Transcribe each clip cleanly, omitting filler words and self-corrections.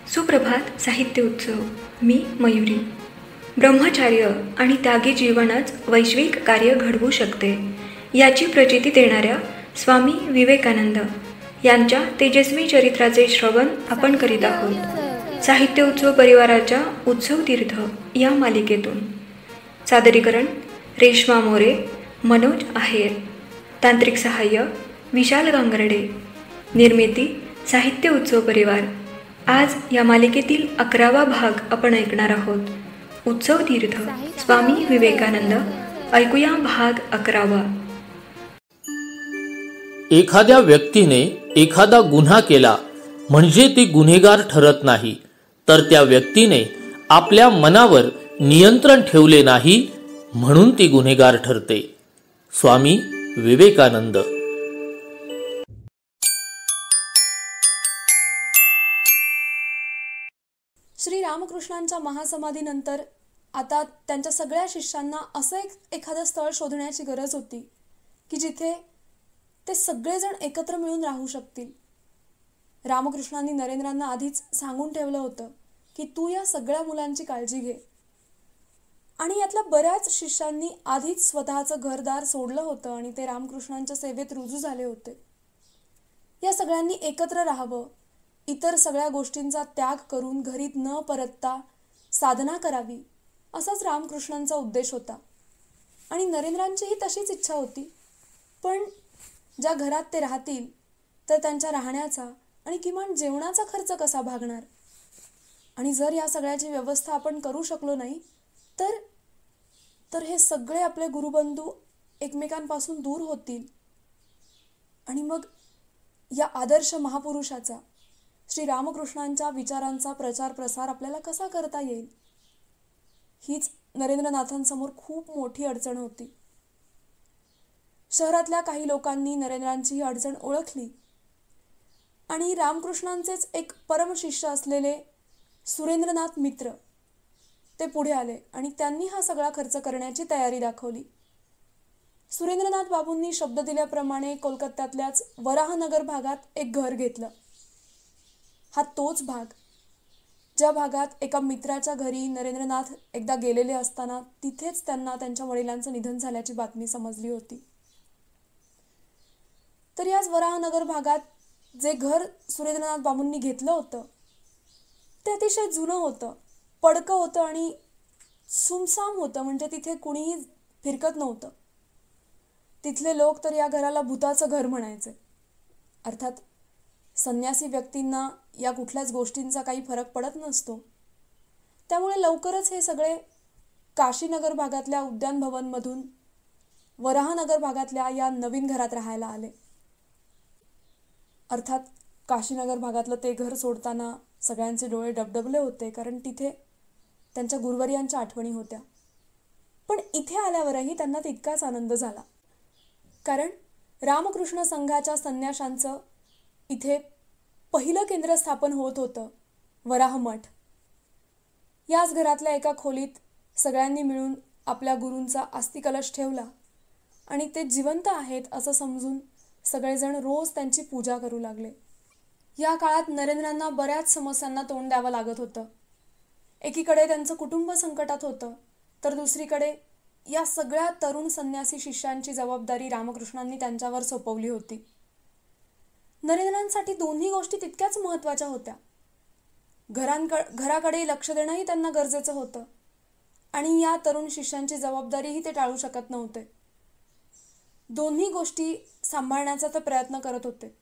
सुप्रभात साहित्य उत्सव. मी मयुरी. ब्रह्मचार्य आणि त्यागी जीवनच वैश्विक कार्य घडवू शकते याची प्रचिती देणाऱ्या स्वामी विवेकानंद यांच्या तेजस्वी चरित्राचे श्रवण आपण करीत आहोत साहित्य उत्सव परिवाराच्या उत्सव तीर्थ या मालिकेतून. सादरीकरण रेश्मा मोरे, मनोज आहेर. तांत्रिक सहाय्य विशाल गांगर्डे. निर्मिती साहित्य उत्सव परिवार. आज या मालिकेतील 11वा भाग आपण ऐकणार आहोत. उत्सव तीर्थ स्वामी विवेकानंद. ऐकूया भाग 11वा. एखाद्या व्यक्तीने एखादा गुन्हा केला म्हणजे ती गुन्हेगार ठरत नाही, तर त्या व्यक्तीने आपल्या मनावर नियंत्रण ठेवले नाही म्हणून ती गुन्हेगार ठरते. स्वामी विवेकानंद. श्री रामकृष्णांच्या महासमाधीनंतर आता त्यांच्या सगळ्या शिष्यांना असं एखादं स्थळ शोधण्याची गरज होती की जिथे ते सगळेजण एकत्र मिळून राहू शकतील. रामकृष्णांनी नरेंद्रांना आधीच सांगून ठेवलं होतं की तू या सगळ्या मुलांची काळजी घे. आणि यातल्या बऱ्याच शिष्यांनी आधीच स्वतःचं घरदार सोडलं होतं आणि ते रामकृष्णांच्या सेवेत रुजू झाले होते. या सगळ्यांनी एकत्र राहावं, इतर सगळ्या गोष्टींचा त्याग करून घरी न परतता साधना करावी, असाच रामकृष्णांचा उद्देश होता. आणि नरेंद्रांचीही तशीच इच्छा होती. पण ज्या घरात ते राहतील तर त्यांच्या राहण्याचा आणि किमान जेवणाचा खर्च कसा भागणार? आणि जर या सगळ्याची व्यवस्था आपण करू शकलो नाही तर हे सगळे आपले गुरुबंधू एकमेकांपासून दूर होतील. आणि मग या आदर्श महापुरुषाचा, श्री रामकृष्णांच्या विचारांचा प्रचार प्रसार आपल्याला कसा करता येईल? हीच नरेंद्रनाथांसमोर खूप मोठी अडचण होती. शहरातल्या काही लोकांनी नरेंद्रांची ही अडचण ओळखली आणि रामकृष्णांचेच एक परमशिष्य असलेले सुरेंद्रनाथ मित्र ते पुढे आले आणि त्यांनी हा सगळा खर्च करण्याची तयारी दाखवली. सुरेंद्रनाथ बाबूंनी शब्द दिल्याप्रमाणे कोलकात्यातल्याच वराहनगर भागात एक घर घेतलं. हा तोच भाग ज्या भागात एका मित्राच्या घरी नरेंद्रनाथ एकदा गेलेले असताना तिथेच त्यांना त्यांच्या वडिलांचं निधन झाल्याची बातमी समजली होती. तर याच वराहनगर भागात जे घर सुरेंद्रनाथ बाबूंनी घेतलं होतं ते अतिशय जुनं होतं, पडकं होतं आणि सुमसाम होतं. म्हणजे तिथे कुणीही फिरकत नव्हतं. तिथले लोक तर या घराला भूताचं घर म्हणायचे. अर्थात संन्यासी व्यक्तींना या कुठल्याच गोष्टींचा काही फरक पडत नसतो. त्यामुळे लवकरच हे सगळे काशीनगर भागातल्या उद्यान भवनमधून वराहनगर भागातल्या या नवीन घरात राहायला आले. अर्थात काशीनगर भागातलं ते घर सोडताना सगळ्यांचे डोळे डबडबले होते, कारण तिथे त्यांच्या गुरुवर्यांच्या आठवणी होत्या. पण इथे आल्यावरही त्यांना तितकाच आनंद झाला, कारण रामकृष्ण संघाच्या संन्याशांचं इथे पहिलं केंद्र स्थापन होत होतं, वराह मठ. याच घरातल्या एका खोलीत सगळ्यांनी मिळून आपल्या गुरूंचा अस्थिकलश ठेवला आणि ते जिवंत आहेत असं समजून सगळेजण रोज त्यांची पूजा करू लागले. या काळात नरेंद्रांना बऱ्याच समस्यांना तोंड द्यावं लागत होतं. एकीकडे त्यांचं कुटुंब संकटात होतं, तर दुसरीकडे या सगळ्या तरुण संन्यासी शिष्यांची जबाबदारी रामकृष्णांनी त्यांच्यावर सोपवली होती. नरेंद्रांसाठी दोन्ही गोष्टी तितक्याच महत्त्वाच्या होत्या. घराकडे लक्ष देणंही त्यांना गरजेचं होतं आणि या तरुण शिष्यांची जबाबदारीही ते टाळू शकत नव्हते. दोन्ही गोष्टी सांभाळण्याचा ते प्रयत्न करत होते.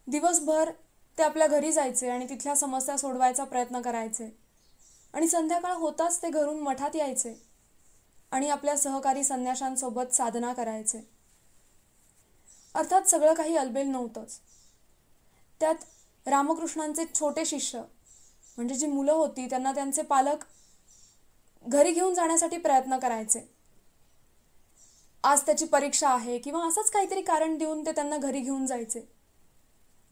दिवसभर ते आपल्या घरी जायचे आणि तिथल्या समस्या सोडवायचा प्रयत्न करायचे आणि संध्याकाळ होताच ते घरून मठात यायचे आणि आपल्या सहकारी संन्याशांसोबत साधना करायचे. अर्थात सगळं काही अलबेल नव्हतंच. त्यात रामकृष्णांचे छोटे शिष्य म्हणजे जी मुलं होती त्यांना त्यांचे पालक घरी घेऊन जाण्यासाठी प्रयत्न करायचे. आज त्याची परीक्षा आहे किंवा असंच काहीतरी कारण देऊन ते त्यांना घरी घेऊन जायचे.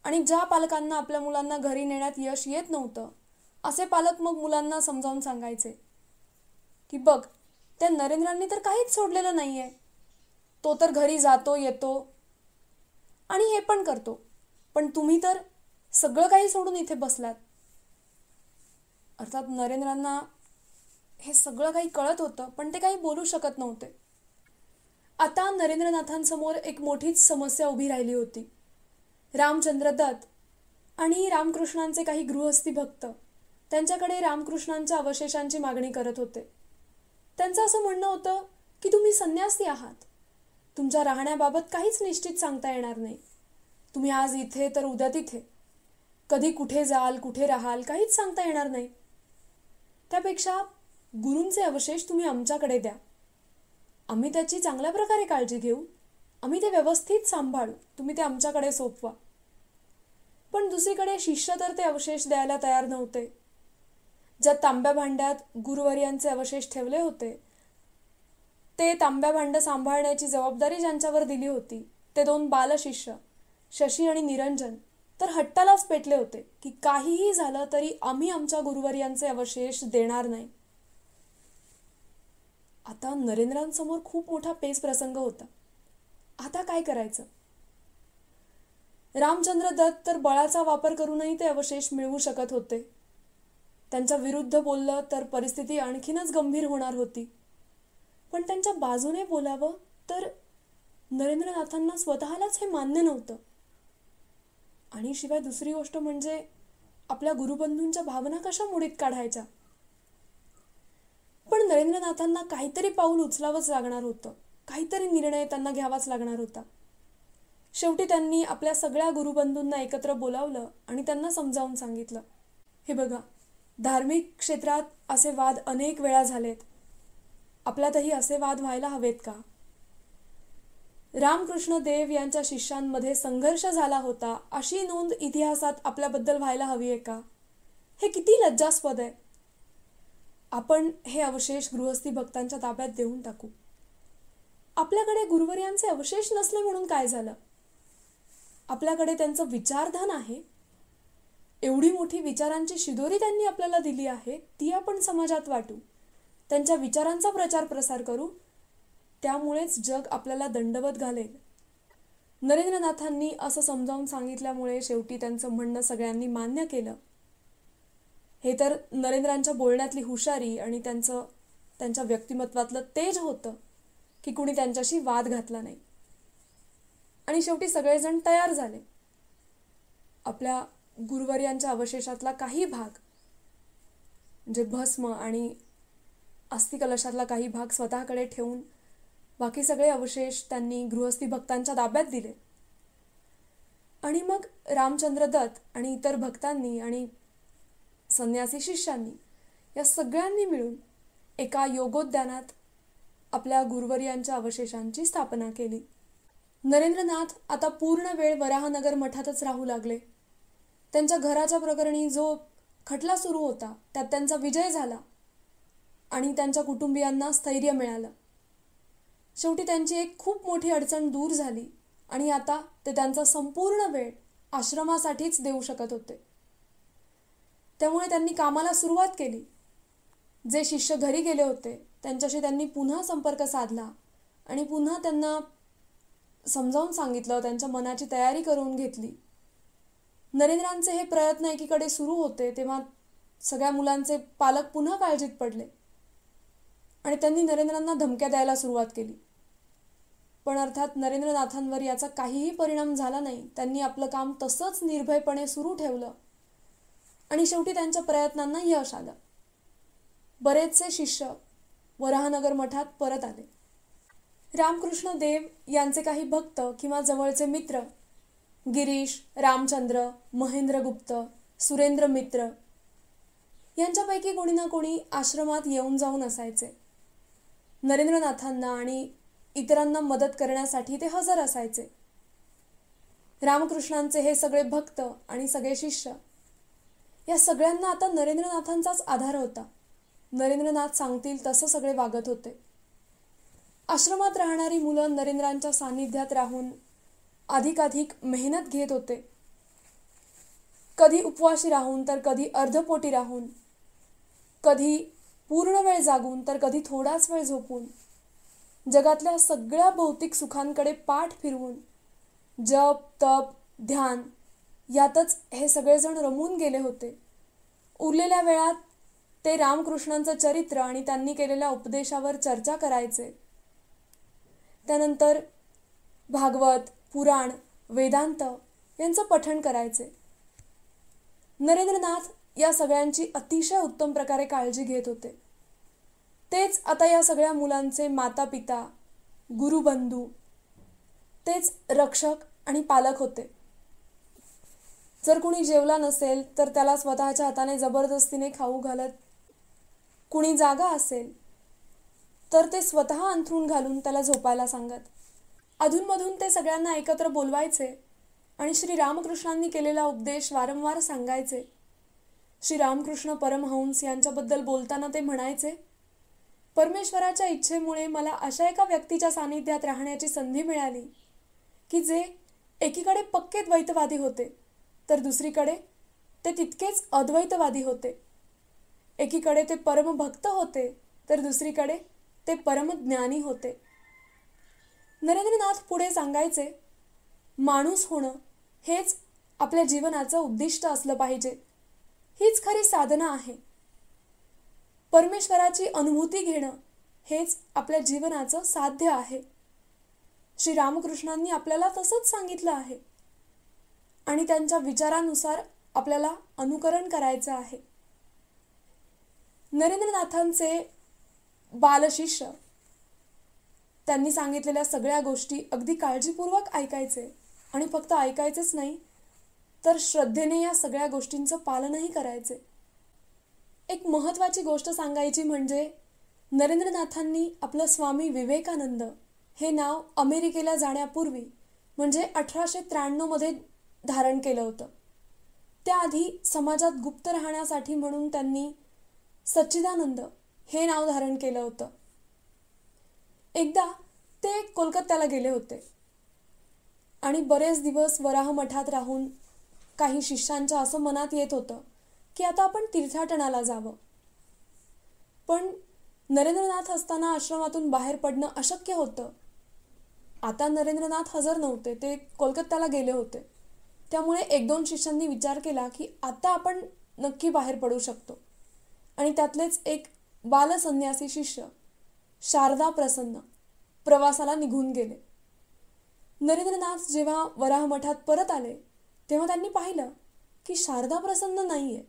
आणि ज्या पालकांना आपल्या मुलांना घरी नेण्यात यश येत नव्हतं असे पालक मग मुलांना समजावून सांगायचे की बघ, त्या नरेंद्रांनी तर काहीच सोडलेलं नाहीये, तो तर घरी जातो येतो आणि हे पण करतो, पण तुम्ही तर सगळं काही सोडून इथे बसलात. अर्थात नरेंद्रांना हे सगळं काही कळत होतं, पण ते काही बोलू शकत नव्हते. आता नरेंद्रनाथांसमोर एक मोठीच समस्या उभी राहिली होती. रामचंद्र दत्त आणि रामकृष्णांचे काही गृहस्थी भक्त त्यांच्याकडे रामकृष्णांच्या अवशेषांची मागणी करत होते. त्यांचं असं म्हणणं होतं की तुम्ही संन्यासी आहात, तुमच्या राहण्याबाबत काहीच निश्चित सांगता येणार नाही. तुम्ही आज इथे तर उद्या तिथे, कधी कुठे जाल, कुठे राहाल, काहीच सांगता येणार नाही. त्यापेक्षा गुरूंचे अवशेष तुम्ही आमच्याकडे द्या, आम्ही त्याची चांगल्या प्रकारे काळजी घेऊ, आम्ही ते व्यवस्थित सांभाळू, तुम्ही ते आमच्याकडे सोपवा. पण दुसरीकडे शिष्य तर ते अवशेष द्यायला तयार नव्हते. ज्या तांब्या भांड्यात गुरुवर्यांचे अवशेष ठेवले होते, ते तांब्या भांड सांभाळण्याची जबाबदारी ज्यांच्यावर दिली होती, ते 2 बालशिष्य शशी आणि निरंजन तर हट्टालाच पेटले होते की काहीही झालं तरी आम्ही आमच्या गुरुवर्यांचे अवशेष देणार नाही. आता नरेंद्रांसमोर खूप मोठा पेच प्रसंग होता. आता काय करायचं? रामचंद्र दत्त तर बळाचा वापर करूनही ते अवशेष मिळवू शकत होते. त्यांच्या विरुद्ध बोललं तर परिस्थिती आणखीनच गंभीर होणार होती. पण त्यांच्या बाजूने बोलावं तर नरेंद्रनाथांना स्वतःलाच हे मान्य नव्हतं. आणि शिवाय दुसरी गोष्ट म्हणजे आपल्या गुरुबंधूंच्या भावना कशा मोडीत काढायच्या. पण नरेंद्रनाथांना काहीतरी पाऊल उचलावंच लागणार होतं, काहीतरी निर्णय त्यांना घ्यावाच लागणार होता. शेवटी त्यांनी आपल्या सगळ्या गुरुबंधूंना एकत्र बोलावलं आणि त्यांना समजावून सांगितलं, हे बघा, धार्मिक क्षेत्रात असे वाद अनेक वेळा झालेत, आपल्यातही असे वाद व्हायला हवेत का? रामकृष्ण देव यांच्या शिष्यांमध्ये संघर्ष झाला होता अशी नोंद इतिहासात आपल्याबद्दल व्हायला हवी आहे का? हे किती लज्जास्पद आहे. आपण हे अवशेष गृहस्थी भक्तांच्या ताब्यात देऊन टाकू. आपल्याकडे गुरुवर्यांचे अवशेष नसले म्हणून काय झालं? आपल्याकडे त्यांचं विचारधन आहे. एवढी मोठी विचारांची शिदोरी त्यांनी आपल्याला दिली आहे, ती आपण समाजात वाटू, त्यांच्या विचारांचा प्रचार प्रसार करू. त्यामुळेच जग आपल्याला दंडवत घालेल. नरेंद्रनाथांनी असं समजावून सांगितल्यामुळे शेवटी त्यांचं म्हणणं सगळ्यांनी मान्य केलं. हे तर नरेंद्रांच्या बोलण्यातली हुशारी आणि त्यांच्या व्यक्तिमत्वातलं तेज होतं की कुणी त्यांच्याशी वाद घातला नाही. आणि शेवटी सगळेजण तयार झाले. आपल्या गुरुवर्यांच्या अवशेषातला काही भाग, म्हणजे भस्म आणि अस्थिकलशातला काही भाग स्वतःकडे ठेवून बाकी सगळे अवशेष त्यांनी गृहस्थी भक्तांच्या ताब्यात दिले. आणि मग रामचंद्र दत्त आणि इतर भक्तांनी आणि संन्यासी शिष्यांनी या सगळ्यांनी मिळून एका योगोद्यानात आपल्या गुरुवर्यांच्या अवशेषांची स्थापना केली. नरेंद्रनाथ आता पूर्ण वेळ वराहनगर मठातच राहू लागले. त्यांच्या घराच्या प्रकरणी जो खटला सुरू होता त्यात त्यांचा विजय झाला आणि त्यांच्या कुटुंबियांना स्थैर्य मिळालं. शेवटी त्यांची एक खूप मोठी अडचण दूर झाली आणि आता ते त्यांचा संपूर्ण वेळ आश्रमासाठीच देऊ शकत होते. त्यामुळे त्यांनी कामाला सुरुवात केली. जे शिष्य घरी गेले होते त्यांच्याशी त्यांनी पुन्हा संपर्क साधला आणि पुन्हा त्यांना समजावून सांगितलं, त्यांच्या मनाची तयारी करून घेतली. नरेंद्रांचे हे प्रयत्न एकीकडे सुरू होते तेव्हा सगळ्या मुलांचे पालक पुन्हा काळजीत पडले आणि त्यांनी नरेंद्रांना धमक्या द्यायला सुरुवात केली. पण अर्थात नरेंद्रनाथांवर याचा काहीही परिणाम झाला नाही. त्यांनी आपलं काम तसंच निर्भयपणे सुरू ठेवलं आणि शेवटी त्यांच्या प्रयत्नांना यश आलं. बरेचसे शिष्य वराहनगर मठात परत आले. रामकृष्ण देव यांचे काही भक्त किंवा जवळचे मित्र गिरीश, रामचंद्र, महेंद्रगुप्त, सुरेंद्र मित्र यांच्यापैकी कोणी ना कोणी आश्रमात येऊन जाऊन असायचे. नरेंद्रनाथांना आणि इतरांना मदत करण्यासाठी ते हजर असायचे. रामकृष्णांचे हे सगळे भक्त आणि सगळे शिष्य या सगळ्यांना आता नरेंद्रनाथांचाच आधार होता. नरेंद्रनाथ सांगतील तसं सगळे वागत होते. आश्रमात राहणारी मुलं नरेंद्रांच्या सानिध्यात राहून अधिकाधिक मेहनत घेत होते. कधी उपवाशी राहून तर कधी अर्धपोटी राहून, कधी पूर्ण वेळ जागून तर कधी थोडाच वेळ झोपून, जगातल्या सगळ्या भौतिक सुखांकडे पाठ फिरवून जप, तप, ध्यान यातच हे सगळेजण रमून गेले होते. उरलेल्या वेळात ते रामकृष्णांचं चरित्र आणि त्यांनी केलेल्या उपदेशावर चर्चा करायचे. त्यानंतर भागवत, पुराण, वेदांत यांचं पठण करायचे. नरेंद्रनाथ या सगळ्यांची अतिशय उत्तम प्रकारे काळजी घेत होते. तेच आता या सगळ्या मुलांचे माता पिता, गुरुबंधू, तेच रक्षक आणि पालक होते. जर कुणी जेवला नसेल तर त्याला स्वतःच्या हाताने जबरदस्तीने खाऊ घालत, कुणी जागा असेल तर ते स्वतः अंथरूण घालून त्याला झोपायला सांगत. अधूनमधून ते सगळ्यांना एकत्र बोलवायचे आणि श्री रामकृष्णांनी केलेला उपदेश वारंवार सांगायचे. श्री रामकृष्ण परमहंस यांच्याबद्दल बोलताना ते म्हणायचे, परमेश्वराच्या इच्छेमुळे मला अशा एका व्यक्तीच्या सानिध्यात राहण्याची संधी मिळाली की जे एकीकडे पक्के द्वैतवादी होते तर दुसरीकडे ते तितकेच अद्वैतवादी होते. एकीकडे ते परमभक्त होते तर दुसरीकडे ते परमज्ञानी होते. नरेंद्रनाथ पुढे सांगायचे, माणूस होणं हेच आपल्या जीवनाचं उद्दिष्ट असलं पाहिजे. हीच खरी साधना आहे. परमेश्वराची अनुभूती घेणं हेच आपल्या जीवनाचं साध्य आहे. श्री रामकृष्णांनी आपल्याला तसंच सांगितलं आहे आणि त्यांच्या विचारानुसार आपल्याला अनुकरण करायचं आहे. नरेंद्रनाथांचे बालशिष्य त्यांनी सांगितलेल्या सगळ्या गोष्टी अगदी काळजीपूर्वक ऐकायचे आणि फक्त ऐकायचेच नाही तर श्रद्धेने या सगळ्या गोष्टींचं पालनही करायचे. एक महत्त्वाची गोष्ट सांगायची म्हणजे नरेंद्रनाथांनी आपलं स्वामी विवेकानंद हे नाव अमेरिकेला जाण्यापूर्वी म्हणजे 1893 मध्ये धारण केलं होतं. त्याआधी समाजात गुप्त राहण्यासाठी म्हणून त्यांनी सच्चिदानंद हे नाव धारण केलं होतं. एकदा ते कोलकात्याला गेले होते आणि बरेच दिवस वराह मठात राहून काही शिष्यांच्या असं मनात येत होतं की आता आपण तीर्थाटनाला जावं. पण नरेंद्रनाथ असताना आश्रमातून बाहेर पडणं अशक्य होतं. आता नरेंद्रनाथ हजर नव्हते, ते कोलकात्याला गेले होते. त्यामुळे 1-2 शिष्यांनी विचार केला की आता आपण नक्की बाहेर पडू शकतो. आणि त्यातलेच एक बालसन्यासी शिष्य शारदा प्रसन्न प्रवासाला निघून गेले. नरेंद्रनाथ जेव्हा वराह मठात परत आले तेव्हा त्यांनी पाहिलं की शारदा प्रसन्न नाहीये.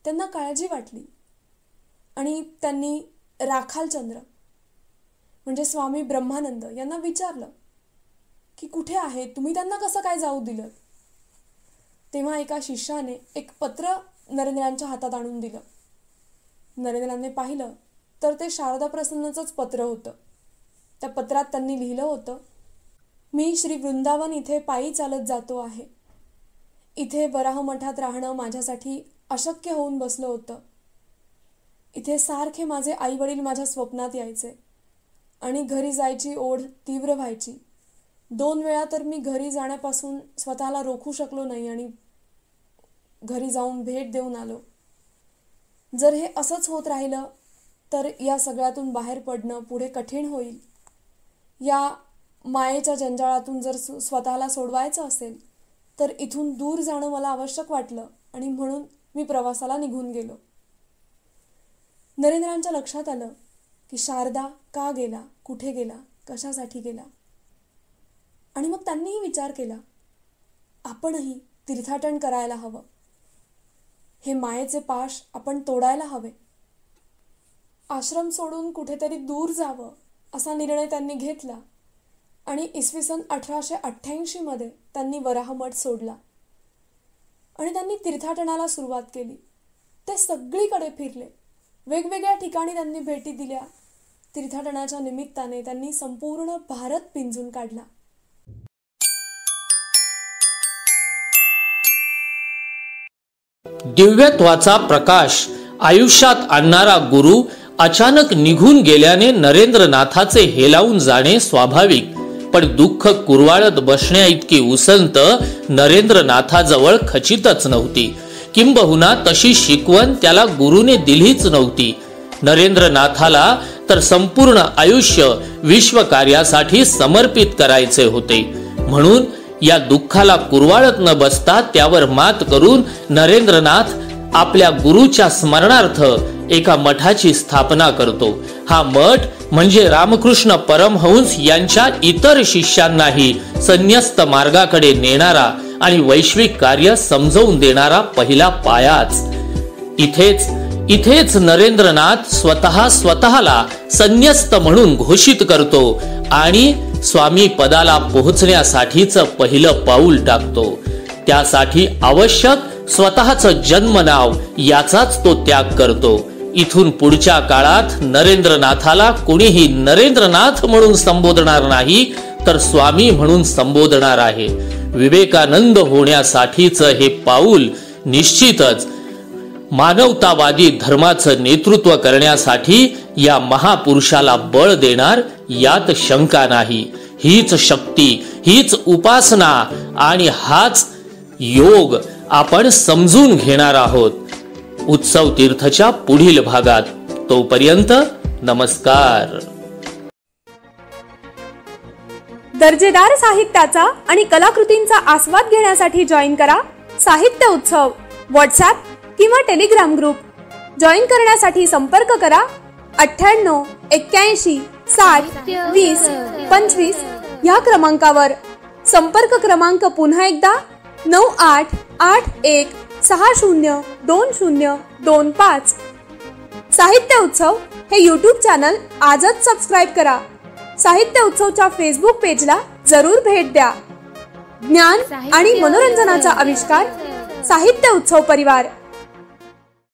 त्यांना काळजी वाटली आणि त्यांनी राखालचंद्र म्हणजे स्वामी ब्रह्मानंद यांना विचारलं की कुठे आहे, तुम्ही त्यांना कसं काय जाऊ दिलं. तेव्हा एका शिष्याने एक पत्र नरेंद्रांच्या हातात आणून दिलं. नरेंद्रांनी पाहिलं तर ते शारदा प्रसन्नचंच पत्र होतं. त्या पत्रात त्यांनी लिहिलं होतं, मी श्री वृंदावन इथे पायी चालत जातो आहे. इथे वराह मठात राहणं माझ्यासाठी अशक्य होऊन बसलं होतं. इथे सारखे माझे आई वडील माझ्या स्वप्नात यायचे आणि घरी जायची ओढ तीव्र व्हायची. 2 वेळा तर मी घरी जाण्यापासून स्वतःला रोखू शकलो नाही आणि घरी जाऊन भेट देऊन आलो. जर हे असंच होत राहिलं तर या सगळ्यातून बाहेर पडणं पुढे कठीण होईल. या मायेच्या जंजाळातून जर स्वतःला सोडवायचं असेल तर इथून दूर जाणं मला आवश्यक वाटलं आणि म्हणून मी प्रवासाला निघून गेलो. नरेंद्रांच्या लक्षात आलं की शारदा का गेला, कुठे गेला, कशासाठी गेला. आणि मग त्यांनीही विचार केला, आपणही तीर्थाटन करायला हवं. हे मायेचे पाश आपण तोडायला हवे. आश्रम सोडून कुठेतरी दूर जावं असा निर्णय त्यांनी घेतला आणि इसवी सन 1888 मध्ये त्यांनी वराह मठ सोडला आणि त्यांनी तीर्थाटनाला सुरुवात केली. ते सगळीकडे फिरले, वेगवेगळ्या ठिकाणी त्यांनी भेटी दिल्या. तीर्थाटनाच्या निमित्ताने त्यांनी संपूर्ण भारत पिंजून काढला. दिव्यत्वाचा प्रकाश आयुष्यात आणणारा गुरु अचानक निघून गेल्याने नरेंद्रनाथाचे हेलावून जाणे स्वाभाविक, पण दुःख कुरवाळत बसण्या इतकी उसंत नरेंद्रनाथाजवळ खचितच नव्हती. किंबहुना तशी शिकवण त्याला गुरुने दिलीच नव्हती. नरेंद्रनाथाला तर संपूर्ण आयुष्य विश्वकार्यासाठी समर्पित करायचे होते. म्हणून या दुःखाला कुरवाळत न बसता त्यावर मात करून नरेंद्रनाथ आपल्या गुरुच्या स्मरणार्थ एका मठाची स्थापना करतो. हा मठ म्हणजे रामकृष्ण परमहंस यांच्या इतर शिष्यांनाही संन्यस्त मार्गाकडे नेणारा आणि वैश्विक कार्य समजवून देणारा पहिला पायाच. इथेच नरेंद्रनाथ स्वतःला संन्यस्त म्हणून घोषित करतो आणि स्वामी पदाला पोहोचण्यासाठीच पहिलं पाऊल टाकतो. त्यासाठी आवश्यक स्वतःचं जन्म नाव याचाच तो त्याग करतो. इथून पुढच्या काळात नरेंद्रनाथाला कोणीही नरेंद्रनाथ म्हणून संबोधणार नाही, तर स्वामी म्हणून संबोधणार आहे. विवेकानंद होण्यासाठीच हे पाऊल निश्चितच मानवतावादी धर्माचं नेतृत्व करण्यासाठी या महापुरुषाला बळ देणार यात शंका नाही. हीच शक्ती, हीच उपासना आणि हाच योग आपण समजून घेणार आहोत उत्सव तीर्थच्या पुढील भागात. तोपर्यंत नमस्कार. दर्जेदार साहित्याचा आणि कलाकृतींचा आस्वाद घेण्यासाठी जॉईन करा साहित्य उत्सव व्हॉट्सॲप किंवा टेलिग्राम ग्रुप. जॉईन करण्यासाठी संपर्क करा 98 81 60 20 25 या क्रमांकावर. संपर्क क्रमांक पुन्हा एकदा 9881 60 20 25. साहित्य उत्सव हे यूट्यूब चॅनल आजच सबस्क्राईब करा. साहित्य उत्सवच्या फेसबुक पेजला जरूर भेट द्या. ज्ञान आणि मनोरंजनाचा आविष्कार साहित्य उत्सव परिवार.